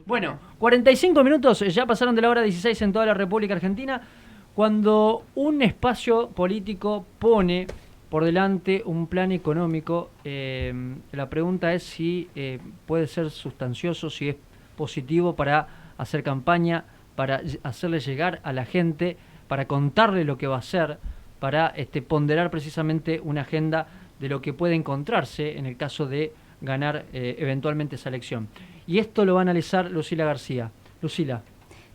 Bueno, 45 minutos, ya pasaron de la hora 16 en toda la República Argentina, cuando un espacio político pone por delante un plan económico, la pregunta es si puede ser sustancioso, si es positivo para hacer campaña, para hacerle llegar a la gente, para contarle lo que va a hacer, para ponderar precisamente una agenda de lo que puede encontrarse en el caso de ganar eventualmente esa elección. Y esto lo va a analizar Lucila García. Lucila.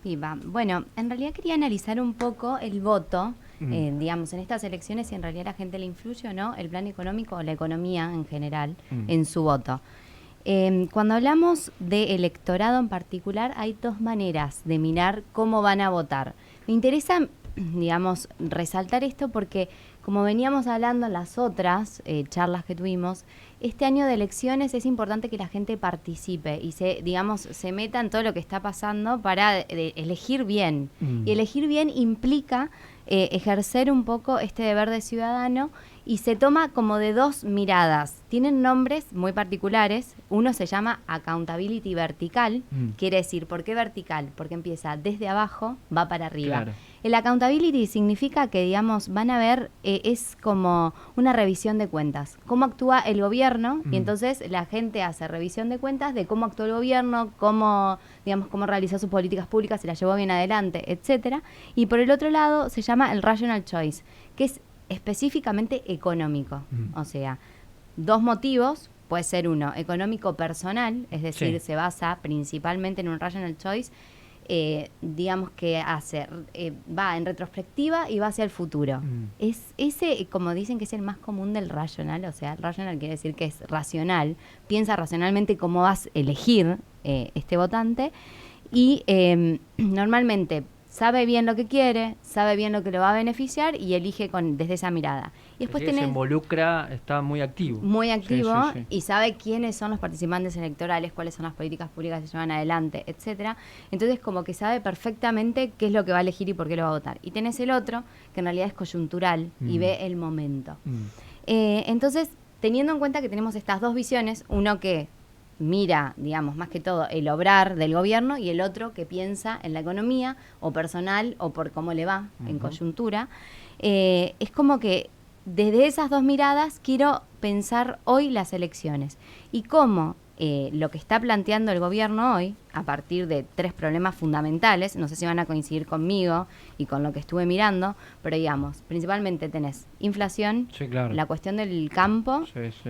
Pipa. Bueno, en realidad quería analizar un poco el voto, digamos, en estas elecciones, si en realidad la gente le influye o no el plan económico o la economía en general en su voto. Cuando hablamos de electorado en particular, hay dos maneras de mirar cómo van a votar. Me interesa, digamos, resaltar esto porque, como veníamos hablando en las otras charlas que tuvimos, este año de elecciones es importante que la gente participe y se meta en todo lo que está pasando para elegir bien. Y elegir bien implica ejercer un poco este deber de ciudadano y se toma como de dos miradas. Tienen nombres muy particulares. Uno se llama accountability vertical. Quiere decir, ¿por qué vertical? Porque empieza desde abajo, va para arriba. Claro. El accountability significa que, digamos, van a ver, es como una revisión de cuentas. Cómo actúa el gobierno, y entonces la gente hace revisión de cuentas de cómo actuó el gobierno, cómo, digamos, cómo realizó sus políticas públicas, si las llevó bien adelante, etcétera. Y por el otro lado se llama el rational choice, que es específicamente económico. O sea, dos motivos, puede ser uno económico personal, es decir, se basa principalmente en un rational choice, digamos que va en retrospectiva y va hacia el futuro. Es ese, como dicen, que es el más común del rational, o sea, rational quiere decir que es racional, piensa racionalmente cómo vas a elegir este votante y normalmente sabe bien lo que quiere, sabe bien lo que lo va a beneficiar y elige desde esa mirada. Y después Se involucra, está muy activo. Muy activo, sí. Y sabe quiénes son los participantes electorales, cuáles son las políticas públicas que se llevan adelante, etcétera. Entonces, como que sabe perfectamente qué es lo que va a elegir y por qué lo va a votar. Y tenés el otro, que en realidad es coyuntural y ve el momento. Entonces, teniendo en cuenta que tenemos estas dos visiones, uno que mira, digamos, más que todo el obrar del gobierno y el otro que piensa en la economía o personal o por cómo le va en coyuntura, es como que desde esas dos miradas quiero pensar hoy las elecciones y cómo lo que está planteando el gobierno hoy, a partir de tres problemas fundamentales, no sé si van a coincidir conmigo y con lo que estuve mirando, pero digamos, principalmente tenés inflación, claro, la cuestión del campo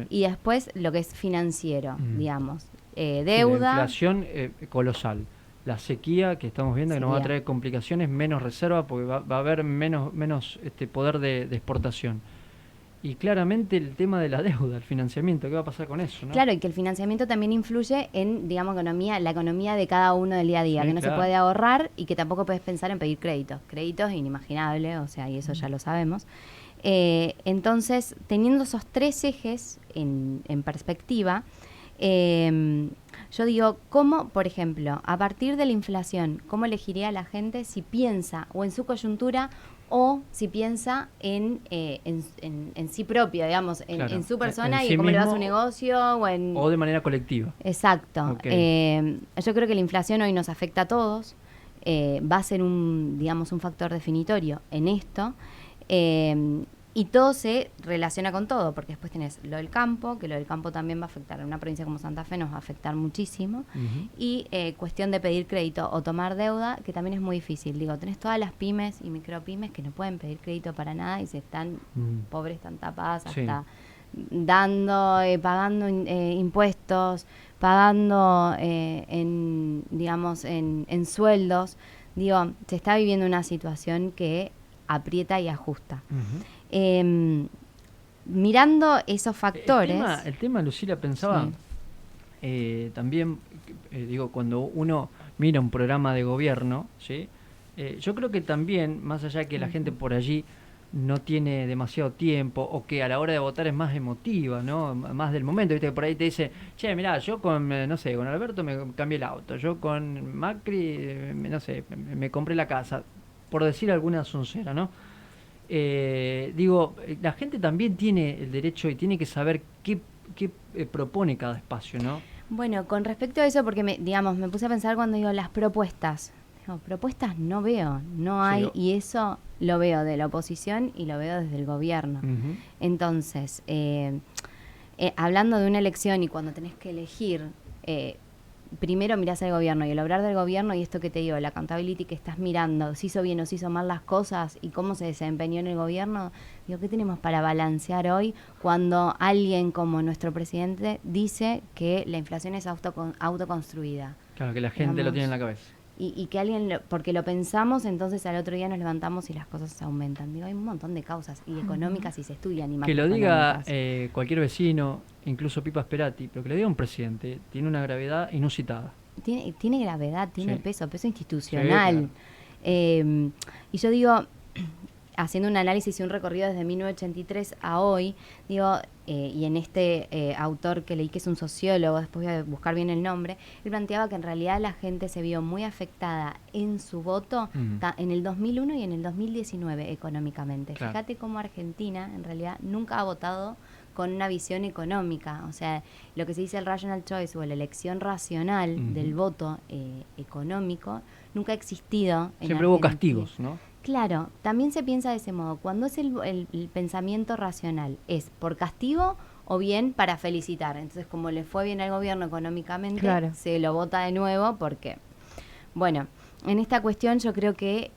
y después lo que es financiero, digamos, deuda. La inflación colosal. La sequía que estamos viendo que nos va a traer complicaciones, menos reserva porque va a haber menos poder de exportación. Y claramente el tema de la deuda, el financiamiento, ¿qué va a pasar con eso? ¿No? Claro, y que el financiamiento también influye en, digamos, la economía de cada uno del día a día, que no se puede ahorrar y que tampoco puedes pensar en pedir créditos. Créditos inimaginables, o sea, y eso ya lo sabemos. Entonces, teniendo esos tres ejes en perspectiva, yo digo, ¿cómo, por ejemplo, a partir de la inflación, cómo elegiría la gente si piensa o en su coyuntura o si piensa en sí propio, digamos, en su persona y cómo le va a su negocio o de manera colectiva? Exacto. Yo creo que la inflación hoy nos afecta a todos, va a ser un factor definitorio en esto, y todo se relaciona con todo, porque después tenés lo del campo, que lo del campo también va a afectar. En una provincia como Santa Fe nos va a afectar muchísimo. Y cuestión de pedir crédito o tomar deuda, que también es muy difícil. Digo, tenés todas las pymes y micropymes que no pueden pedir crédito para nada y se están, pobres, están tapadas hasta dando, pagando impuestos, pagando en sueldos. Digo, se está viviendo una situación que aprieta y ajusta. Mirando esos factores... El tema Lucila, pensaba también, digo, cuando uno mira un programa de gobierno, ¿sí? Yo creo que también, más allá de que la gente por allí no tiene demasiado tiempo o que a la hora de votar es más emotiva, ¿no? Más del momento, ¿viste? Que por ahí te dice, che, mirá, yo con Alberto me cambié el auto, yo con Macri, me compré la casa, por decir alguna soncera, ¿no? Digo, la gente también tiene el derecho y tiene que saber qué propone cada espacio, ¿no? Bueno, con respecto a eso, porque me puse a pensar cuando digo las propuestas. Digo, propuestas no veo, no Sí, hay, y eso lo veo de la oposición y lo veo desde el gobierno. ujú. Entonces, hablando de una elección y cuando tenés que elegir, primero mirás al gobierno y el obrar del gobierno y esto que te digo, la accountability que estás mirando, si hizo bien o si hizo mal las cosas y cómo se desempeñó en el gobierno, digo, ¿qué tenemos para balancear hoy cuando alguien como nuestro presidente dice que la inflación es autoconstruida? Claro, que la gente lo tiene en la cabeza. Y que alguien, porque lo pensamos, entonces al otro día nos levantamos y las cosas aumentan. Digo, hay un montón de causas y económicas y se estudian y Que lo diga macroeconómicas. cualquier vecino, incluso Pipa Sperati, pero que lo diga un presidente, tiene una gravedad inusitada. Tiene gravedad, tiene Sí. peso Sí, institucional. claro. Y yo digo, haciendo un análisis y un recorrido desde 1983 a hoy, digo, y en este autor que leí que es un sociólogo, después voy a buscar bien el nombre, él planteaba que en realidad la gente se vio muy afectada en su voto en el 2001 y en el 2019 económicamente. Claro. Fíjate cómo Argentina en realidad nunca ha votado con una visión económica, o sea, lo que se dice el rational choice o la elección racional del voto económico nunca ha existido en Siempre hubo Argentina. castigos, ¿no? Claro, también se piensa de ese modo. Cuando es el pensamiento racional, ¿es por castigo o bien para felicitar? Entonces, como le fue bien al gobierno económicamente, Claro. se lo vota de nuevo porque, bueno, en esta cuestión yo creo que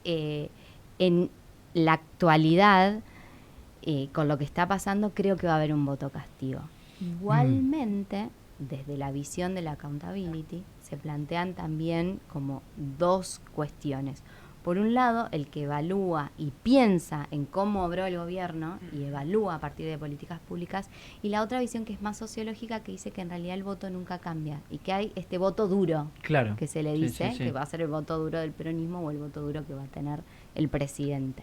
en la actualidad, con lo que está pasando, creo que va a haber un voto castigo. Igualmente, desde la visión de la accountability, se plantean también como dos cuestiones. Por un lado, el que evalúa y piensa en cómo obró el gobierno y evalúa a partir de políticas públicas, y la otra visión que es más sociológica, que dice que en realidad el voto nunca cambia y que hay este voto duro, Claro. que se le Sí, dice, sí, sí. que va a ser el voto duro del peronismo o el voto duro que va a tener el presidente.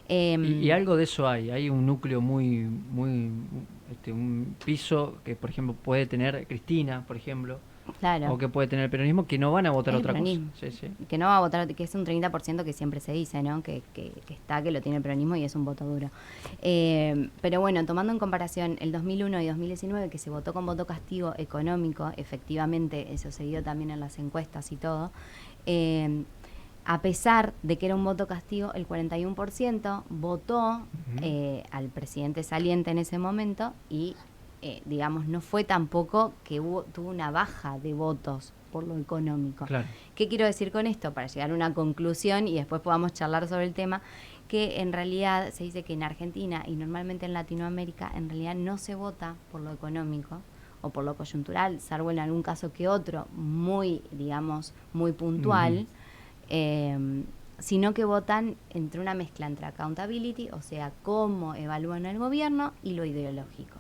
Y algo de eso hay un núcleo un piso que, por ejemplo, puede tener Cristina, por ejemplo, Claro. o que puede tener el peronismo, que no van a votar El otra cosa. peronismo. Sí, sí. Que no va a votar, que es un 30% que siempre se dice, ¿no? Que está, que lo tiene el peronismo y es un voto duro. Pero bueno, tomando en comparación el 2001 y 2019, que se votó con voto castigo económico, efectivamente, eso se dio también en las encuestas y todo, a pesar de que era un voto castigo, el 41% votó al presidente saliente en ese momento y digamos, no fue tampoco que tuvo una baja de votos por lo económico. Claro. ¿Qué quiero decir con esto? Para llegar a una conclusión y después podamos charlar sobre el tema, que en realidad se dice que en Argentina y normalmente en Latinoamérica en realidad no se vota por lo económico o por lo coyuntural, salvo en algún caso que otro, muy, digamos, muy puntual, sino que votan entre una mezcla entre accountability, o sea, cómo evalúan el gobierno, y lo ideológico.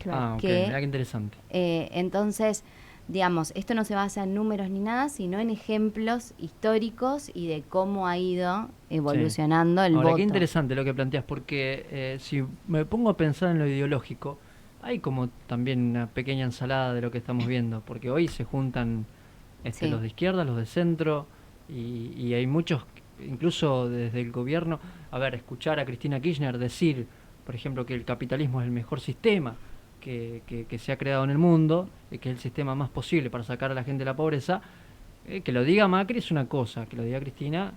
Ah, ok, Que, mirá qué interesante. entonces, digamos, esto no se basa en números ni nada, sino en ejemplos históricos y de cómo ha ido evolucionando el Ahora, voto. qué interesante lo que planteas, porque si me pongo a pensar en lo ideológico, hay como también una pequeña ensalada de lo que estamos viendo, porque hoy se juntan Sí. los de izquierda, los de centro, y hay muchos, incluso desde el gobierno, a ver, escuchar a Cristina Kirchner decir, por ejemplo, que el capitalismo es el mejor sistema que se ha creado en el mundo, que es el sistema más posible para sacar a la gente de la pobreza, que lo diga Macri es una cosa, que lo diga Cristina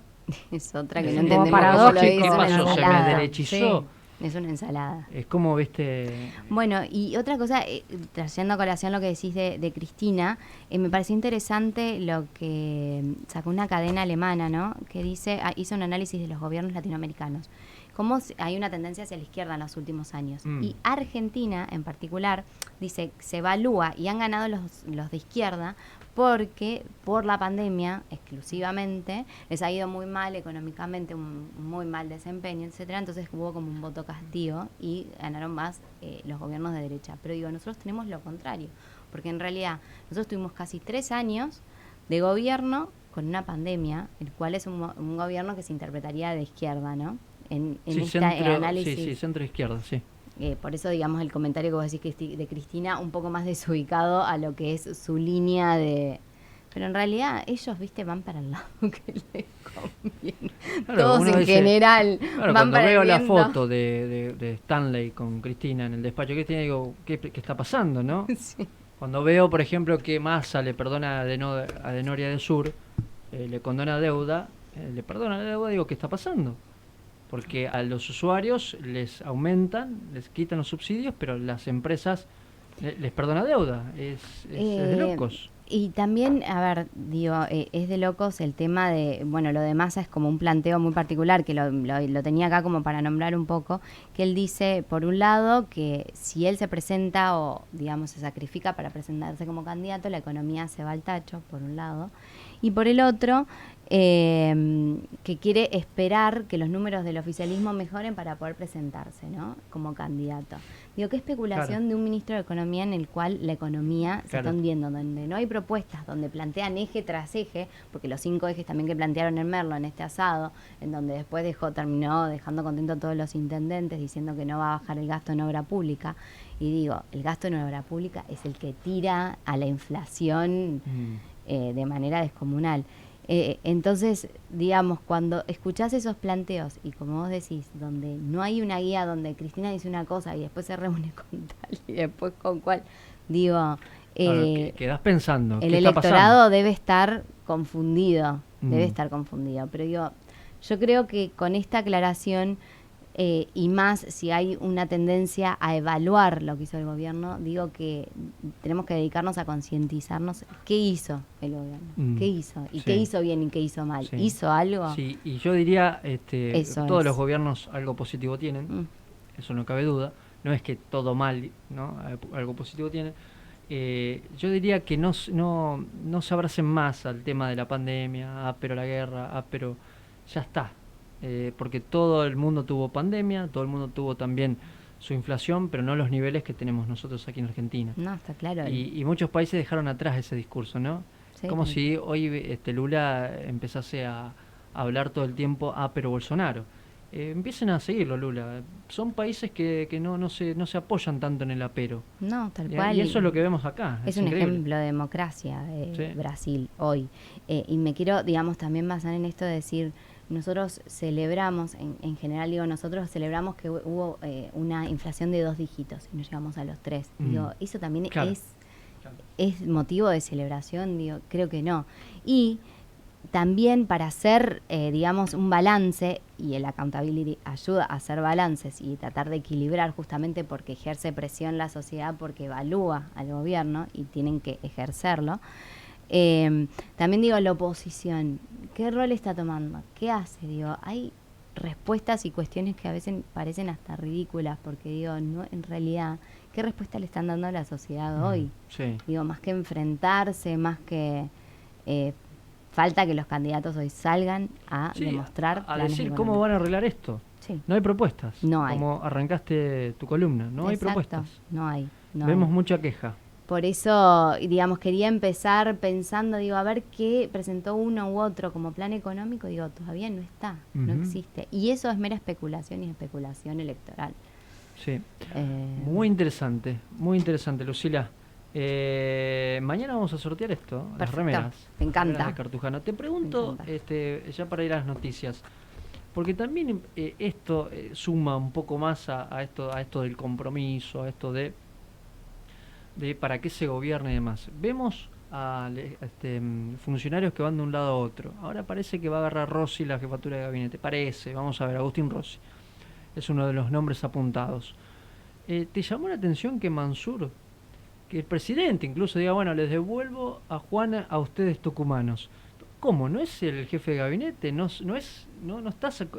Es otra que es no un poco entendemos cómo lo paradójico. dice. ¿Qué Es una pasó? ¿Se me ensalada. derechizó? Es una ensalada. Es como, viste... Bueno, y otra cosa, trayendo a colación lo que decís de Cristina, me pareció interesante lo que sacó una cadena alemana, ¿no? Que dice, hizo un análisis de los gobiernos latinoamericanos. Cómo hay una tendencia hacia la izquierda en los últimos años. Y Argentina, en particular, dice, se evalúa y han ganado los de izquierda porque por la pandemia exclusivamente les ha ido muy mal económicamente, un muy mal desempeño, etcétera. Entonces hubo como un voto castigo y ganaron más los gobiernos de derecha. Pero digo, nosotros tenemos lo contrario, porque en realidad nosotros tuvimos casi 3 años de gobierno con una pandemia, el cual es un gobierno que se interpretaría de izquierda, ¿no? En Sí, este centro, análisis. sí, centro-izquierda, sí. Por eso, digamos, el comentario que vos decís de Cristina, un poco más desubicado a lo que es su línea de... Pero en realidad ellos, viste, van para el lado que les conviene. Claro, Todos uno en dice- general Claro, van cuando para veo el la viento. foto de Stanley con Cristina en el despacho de Cristina, digo, ¿qué está pasando, no? Sí. Cuando veo, por ejemplo, que Massa le perdona a Denoria del Sur, le condona deuda, le perdona la deuda, digo, ¿qué está pasando? Porque a los usuarios les aumentan, les quitan los subsidios, pero las empresas les perdona deuda. Es de locos. Y también, a ver, digo, es de locos el tema de, bueno, lo de Massa es como un planteo muy particular, que lo tenía acá como para nombrar un poco, que él dice, por un lado, que si él se presenta o, digamos, se sacrifica para presentarse como candidato, la economía se va al tacho, por un lado, y por el otro, que quiere esperar que los números del oficialismo mejoren para poder presentarse, ¿no?, como candidato. Digo, qué especulación de un ministro de Economía en el cual la economía se está hundiendo, donde no hay propuestas, donde plantean eje tras eje, porque los 5 ejes también que plantearon en Merlo en este asado, en donde después terminó dejando contento a todos los intendentes, diciendo que no va a bajar el gasto en obra pública. Y digo, el gasto en obra pública es el que tira a la inflación de manera descomunal. Entonces, digamos, cuando escuchás esos planteos y como vos decís, donde no hay una guía, donde Cristina dice una cosa y después se reúne con tal y después con cual, digo, quedás pensando, el ¿qué está pasando? electorado debe estar confundido, pero digo, yo creo que con esta aclaración y más si hay una tendencia a evaluar lo que hizo el gobierno, digo que tenemos que dedicarnos a concientizarnos qué hizo el gobierno, qué hizo, y qué hizo bien y qué hizo mal. ¿Hizo algo? Sí, y yo diría, todos los gobiernos algo positivo tienen, eso no cabe duda, no es que todo mal, ¿no? Algo positivo tienen. Yo diría que no se abracen más al tema de la pandemia, pero la guerra, pero ya está. Porque todo el mundo tuvo pandemia, todo el mundo tuvo también su inflación, pero no los niveles que tenemos nosotros aquí en Argentina. No, está claro. Y muchos países dejaron atrás ese discurso, ¿no? Sí, como si hoy Lula empezase a hablar todo el tiempo, pero Bolsonaro. Empiecen a seguirlo, Lula. Son países que no se apoyan tanto en el apero. No, tal cual. Y eso es lo que vemos acá. Es un ejemplo de democracia, Brasil, hoy. Y me quiero, digamos, también basar en esto de decir, nosotros celebramos, en general digo, nosotros celebramos que hubo una inflación de 2 dígitos y nos llegamos a los 3. Digo, eso también es motivo de celebración, digo, creo que no. Y también para hacer, digamos, un balance, y el accountability ayuda a hacer balances y tratar de equilibrar justamente porque ejerce presión la sociedad, porque evalúa al gobierno y tienen que ejercerlo. También digo, la oposición, ¿qué rol está tomando? ¿Qué hace? Digo, hay respuestas y cuestiones que a veces parecen hasta ridículas, porque digo, no, en realidad, ¿qué respuesta le están dando a la sociedad hoy? Sí. Digo, más que enfrentarse, más que falta que los candidatos hoy salgan a demostrar a decir cómo van a arreglar esto. Sí. No hay propuestas. No hay. Como arrancaste tu columna, no hay propuestas. No hay. Vemos mucha queja. Por eso, digamos, quería empezar pensando, digo, a ver qué presentó uno u otro como plan económico. Digo, todavía no está, no existe. Y eso es mera especulación y especulación electoral. Sí. Muy interesante, Lucila. Mañana vamos a sortear esto, perfecto, las remeras. Me encanta. De Cartujano. Te pregunto, ya para ir a las noticias, porque también esto suma un poco más a esto del compromiso, a esto de para qué se gobierna y demás. Vemos a funcionarios que van de un lado a otro. Ahora parece que va a agarrar Rossi la jefatura de gabinete. Parece, vamos a ver, Agustín Rossi. Es uno de los nombres apuntados. ¿Te llamó la atención que Mansur, que el presidente incluso diga, bueno, les devuelvo a Juana a ustedes tucumanos? ¿Cómo? ¿No es el jefe de gabinete? ¿No estás el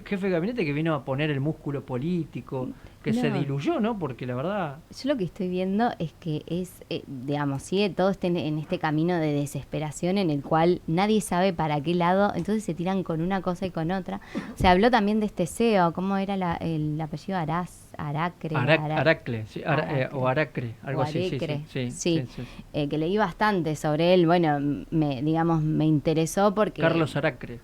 jefe de gabinete que vino a poner el músculo político, que se diluyó, ¿no? Porque la verdad... Yo lo que estoy viendo es que digamos, sigue todo en este camino de desesperación en el cual nadie sabe para qué lado, entonces se tiran con una cosa y con otra. Se habló también de este CEO, ¿cómo era el apellido? Aracle, sí, o Aracre, algo así. Sí. Que leí bastante sobre él, bueno, me interesó porque... Carlos Aracre.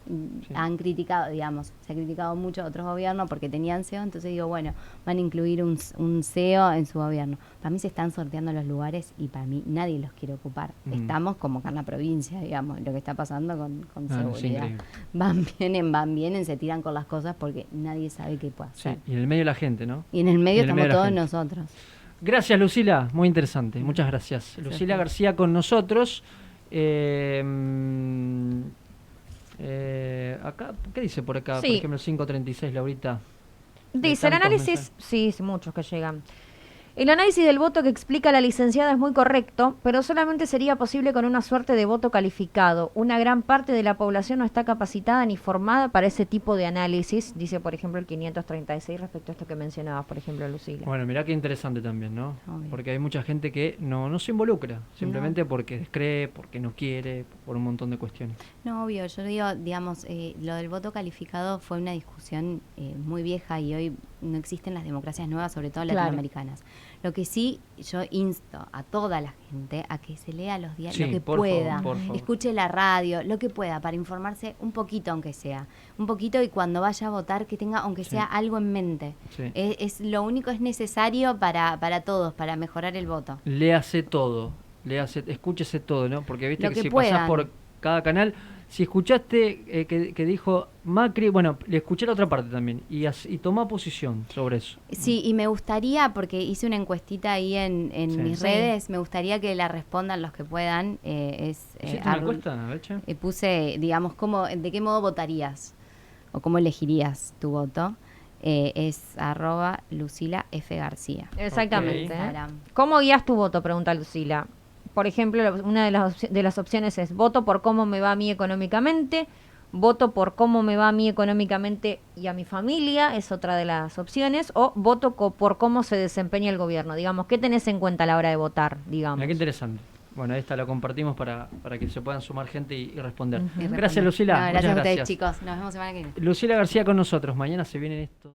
Han criticado, digamos, se ha criticado mucho a otros gobiernos porque tenían CEO, entonces digo, bueno, van a incluir un CEO en su gobierno. Para mí se están sorteando los lugares y para mí nadie los quiere ocupar. Estamos como acá en la provincia, digamos, lo que está pasando con seguridad. Van, vienen, se tiran con las cosas porque nadie sabe qué puede hacer. Sí, y en el medio de la gente, ¿no? Y en el medio estamos todos nosotros. Gracias, Lucila, muy interesante, muchas gracias. Lucila García con nosotros. Acá, ¿qué dice por acá? Sí. Por ejemplo, el 536, Laurita. Dice, el tantos análisis, mensajes. sí, muchos que llegan. El análisis del voto que explica la licenciada es muy correcto, pero solamente sería posible con una suerte de voto calificado. Una gran parte de la población no está capacitada ni formada para ese tipo de análisis, dice por ejemplo el 536 respecto a esto que mencionabas, por ejemplo, Lucila. Bueno, mirá qué interesante también, ¿no? Obvio. Porque hay mucha gente que no se involucra, simplemente porque descree, porque no quiere, por un montón de cuestiones. No, obvio, yo digo, digamos, lo del voto calificado fue una discusión muy vieja y hoy no existen las democracias nuevas, sobre todo Claro. latinoamericanas. Lo que sí, yo insto a toda la gente a que se lea los diarios, Sí, lo que por pueda, favor, por favor. escuche la radio, lo que pueda, para informarse un poquito aunque sea. Un poquito y cuando vaya a votar que tenga, aunque Sí. sea algo en mente. Sí. Es lo único es necesario para todos, para mejorar el voto. Léase todo, escúchese todo, ¿no? Porque viste Lo que que si puedan. pasás por cada canal, si escuchaste que dijo Macri, bueno, le escuché la otra parte también y toma posición sobre eso. Sí, y me gustaría, porque hice una encuestita ahí en Sí. mis Sí. redes, me gustaría que la respondan los que puedan. ¿Hiciste una encuesta, Beche? Puse, digamos, de qué modo votarías o cómo elegirías tu voto. Es @Lucila F. García. Exactamente. Ok. Instagram. ¿Cómo guías tu voto? Pregunta Lucila. Por ejemplo, una de las opciones es voto por cómo me va a mí económicamente, voto por cómo me va a mí económicamente y a mi familia, es otra de las opciones, o voto por cómo se desempeña el gobierno. Digamos, ¿qué tenés en cuenta a la hora de votar? Digamos. Mirá qué interesante. Bueno, esta la compartimos para que se puedan sumar gente y responder. Ujú. Y Gracias, responder. Lucila. No, gracias Muchas a ustedes, gracias. chicos. Nos vemos semana que viene. Lucila García con nosotros. Mañana se viene esto.